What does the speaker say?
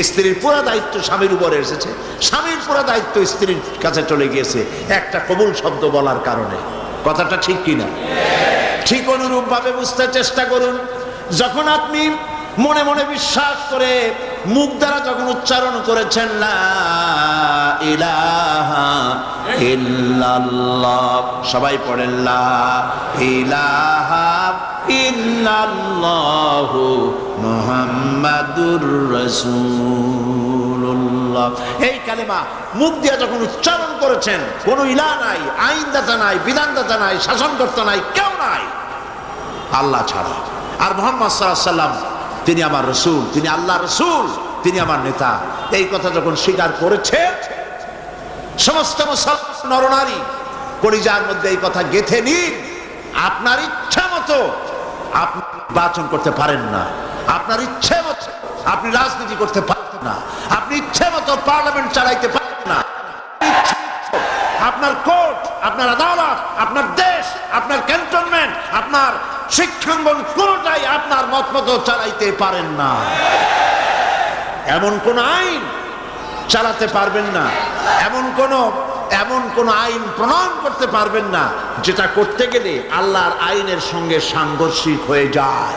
স্ত্রীর পুরো দায়িত্ব স্বামীর উপরে এসেছে, স্বামীর পুরো দায়িত্ব স্ত্রীর কাছে চলে গিয়েছে একটা কবুল শব্দ বলার কারণে। কথাটা ঠিক কিনা? ঠিক অনুরূপ ভাবে বুঝতে চেষ্টা করুন। যখন আপনি মনে মনে বিশ্বাস করে মুখ দ্বারা যখন উচ্চারণ করেছেন লা ইলাহা ইল্লাল্লাহ, সবাই পড়েন লা ইলাহা ইল্লাল্লাহু মুহাম্মাদুর রাসূলুল্লাহ, এই কালেমা মুখ দিয়ে যখন উচ্চারণ করেছেন, কোনো ইলাহ নাই, আইনদাতা নাই, বিধানদাতা নাই, শাসনকর্তা নাই, কেউ নাই আল্লাহ ছাড়া। আর মুহাম্মদ সাল্লাল্লাহু আলাইহি ওয়াসাল্লাম তিনি আমার রাসূল, তিনি আল্লাহ রাসূল, তিনি আমার নেতা, এই কথা যখন স্বীকার করেছে সমস্ত মুসলমান নরনারী কলিজার মধ্যে এই কথা গেঁথে নিন। আপনার ইচ্ছা মতো আপনি নির্বাচন করতে পারেন না, আপনার ইচ্ছে মতো আপনি রাজনীতি করতে পারেন না, আপনি ইচ্ছে মতো পার্লামেন্ট চালাইতে পারেন না, আপনার কোর্ট, আপনার আদালত, আপনার দেশ, আপনার ক্যান্টনমেন্ট, আপনার শিক্ষাঙ্গন কোনটাই আপনার মত মতো চালাইতে পারেন না। এমন কোন আইন চালাতে পারবেন না, এমন কোন আইন প্রণয়ন করতে পারবেন না যেটা করতে গেলে আল্লাহর আইনের সঙ্গে সাংঘর্ষিক হয়ে যায়।